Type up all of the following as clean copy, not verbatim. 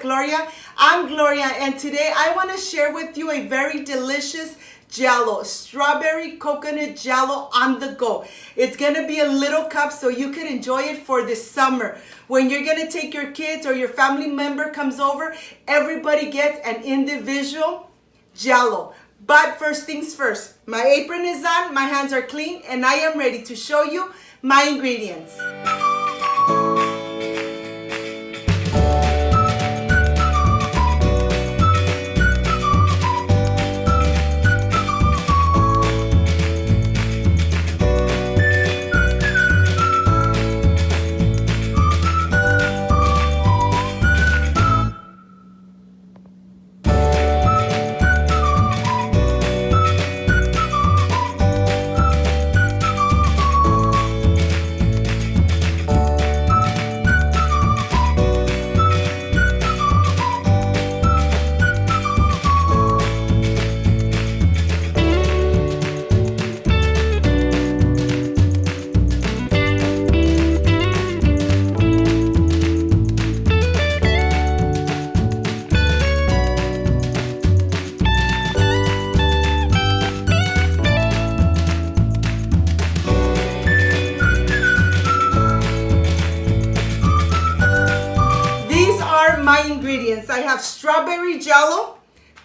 Gloria. I'm Gloria, and today I want to share with you a very delicious Jell-O, strawberry coconut Jell-O on the go. It's going to be a little cup so you can enjoy it for this summer. When you're going to take your kids or your family member comes over, everybody gets an individual Jell-O. But first things first, my apron is on, my hands are clean, and I am ready to show you my ingredients. My ingredients. I have strawberry Jell-O,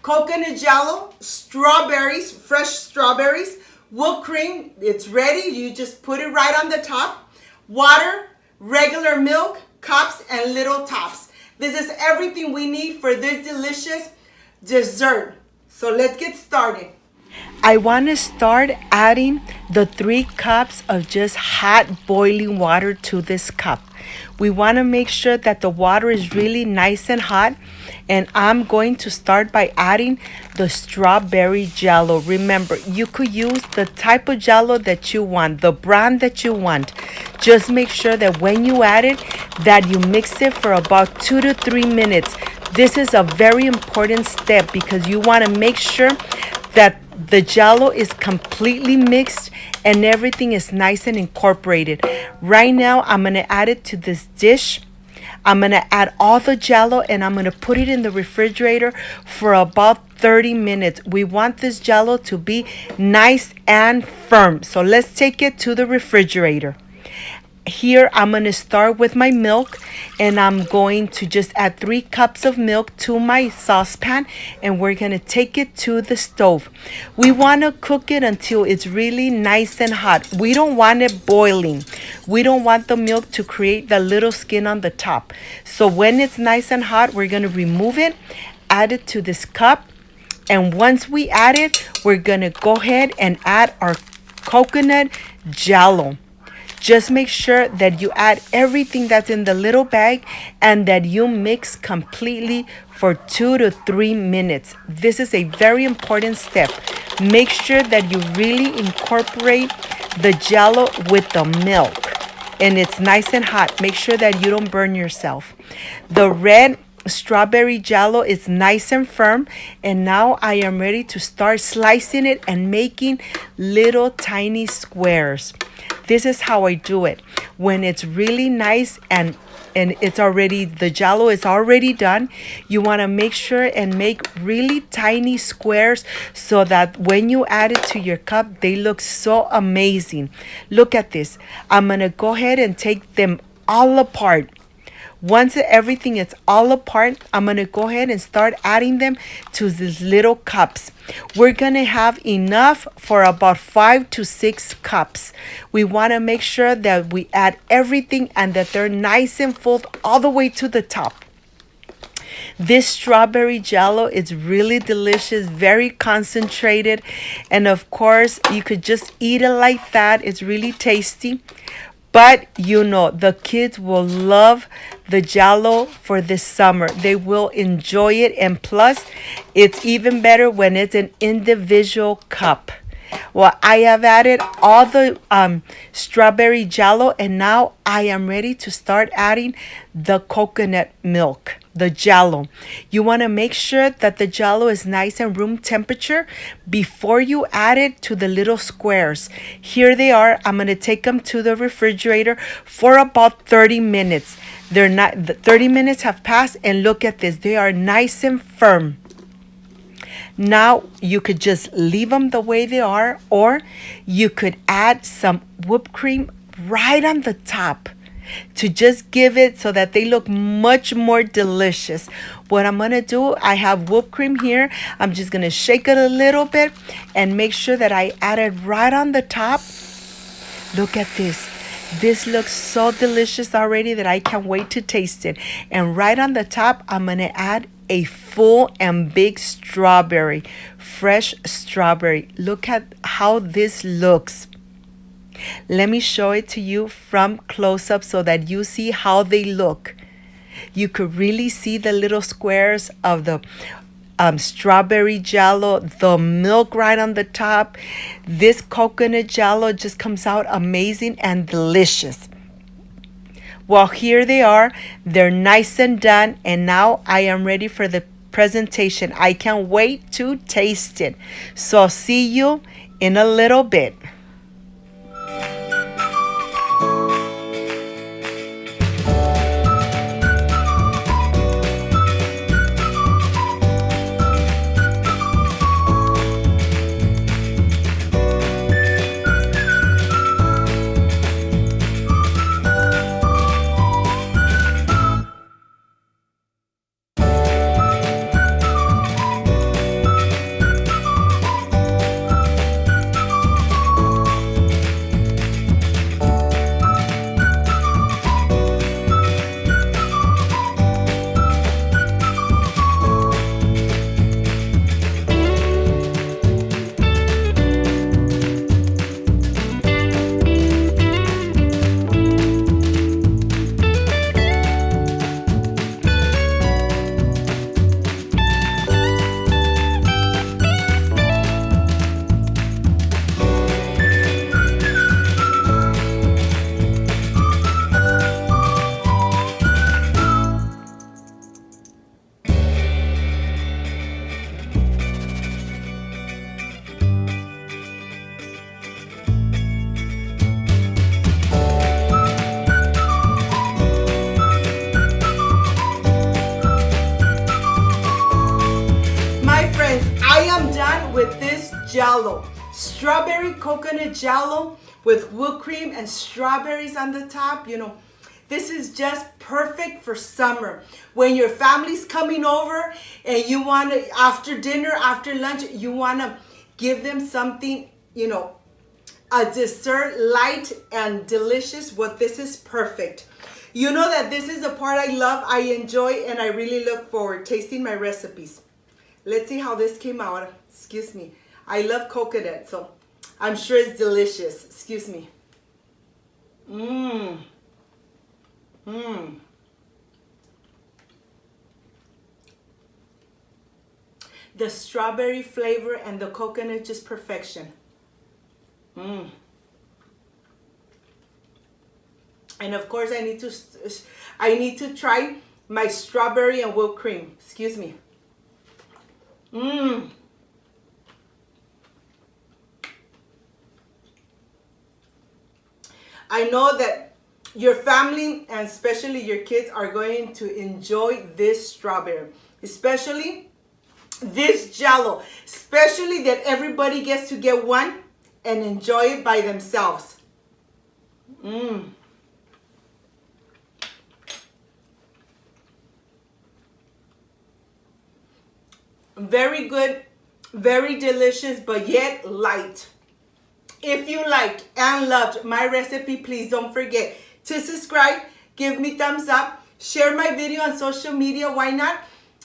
coconut Jell-O, strawberries, fresh strawberries, whipped cream. It's ready. You just put it right on the top. Water, regular milk, cups, and little tops. This is everything we need for this delicious dessert. So let's get started. I want to start adding the 3 cups of just hot boiling water to this cup. We want to make sure that the water is really nice and hot, and I'm going to start by adding the strawberry Jell-O. Remember, you could use the type of Jell-O that you want, the brand that you want. Just make sure that when you add it, that you mix it for about 2 to 3 minutes. This is a very important step because you want to make sure that the Jell-O is completely mixed and everything is nice and incorporated. Right now, I'm going to add it to this dish. I'm going to add all the Jell-O and I'm going to put it in the refrigerator for about 30 minutes. We want this Jell-O to be nice and firm. So let's take it to the refrigerator. Here I'm going to start with my milk, and I'm going to just add 3 cups of milk to my saucepan, and we're going to take it to the stove. We want to cook it until it's really nice and hot. We don't want it boiling. We don't want the milk to create the little skin on the top. So when it's nice and hot, we're going to remove it, add it to this cup, and once we add it, we're going to go ahead and add our coconut Jell-O. Just make sure that you add everything that's in the little bag and that you mix completely for 2 to 3 minutes. This is a very important step. Make sure that you really incorporate the Jell-O with the milk. And it's nice and hot. Make sure that you don't burn yourself. The red strawberry Jell-O is nice and firm, and now I am ready to start slicing it and making little tiny squares. This is how I do it. When it's really nice and it's already, the Jell-O is already done, you want to make sure and make really tiny squares so that when you add it to your cup, they look so amazing. Look at this. I'm going to go ahead and take them all apart. Once everything is all apart, I'm going to go ahead and start adding them to these little cups. We're going to have enough for about 5 to 6 cups. We want to make sure that we add everything and that they're nice and full all the way to the top. This strawberry Jell-O is really delicious, very concentrated. And of course, you could just eat it like that. It's really tasty. But you know, the kids will love the Jell-O for this summer. They will enjoy it. And plus, it's even better when it's an individual cup. Well, I have added all the strawberry jello, and now I am ready to start adding the coconut milk, the jello. You want to make sure that the jello is nice and room temperature before you add it to the little squares. Here they are. I'm going to take them to the refrigerator for about 30 minutes. They're not, the 30 minutes have passed, and look at this. They are nice and firm. Now you could just leave them the way they are, or you could add some whipped cream right on the top to just give it so that they look much more delicious. What I'm gonna do, I have whipped cream here. I'm just gonna shake it a little bit and make sure that I add it right on the top. Look at this. This looks so delicious already that I can't wait to taste it. And right on the top, I'm gonna add a full and big strawberry, fresh strawberry. Look at how this looks. Let me show it to you from close up so that you see how they look. You could really see the little squares of the strawberry jello, the milk right on the top. This coconut jello just comes out amazing and delicious. Well, here they are. They're nice and done, and now I am ready for the presentation. I can't wait to taste it. So I'll see you in a little bit. With this jello, strawberry coconut jello with whipped cream and strawberries on the top. You know, this is just perfect for summer when your family's coming over and you want to, after dinner, after lunch, you want to give them something, you know, a dessert, light and delicious. Well, this is perfect. You know that this is the part I love, I enjoy, and I really look forward tasting my recipes. Let's see how this came out. Excuse me. I love coconut, so I'm sure it's delicious. Excuse me. Mmm. Mmm. The strawberry flavor and the coconut, just perfection. Mmm. And of course, I need to try my strawberry and whipped cream. Excuse me. Mmm. I know that your family and especially your kids are going to enjoy this strawberry, especially this jello, especially that everybody gets to get one and enjoy it by themselves. Mmm. Very good, very delicious, but yet light. If you liked and loved my recipe, please don't forget to subscribe, give me thumbs up, share my video on social media. Why not?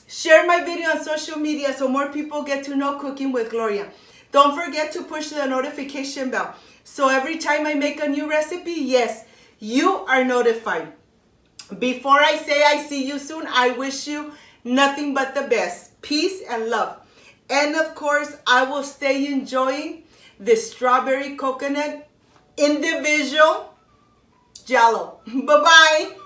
Share my video on social media so more people get to know Cooking with Gloria. Don't forget to push the notification bell. So every time I make a new recipe, yes, you are notified. Before I say I see you soon, I wish you nothing but the best. Peace and love. And of course, I will stay enjoying this strawberry coconut individual Jell-O. Bye-bye.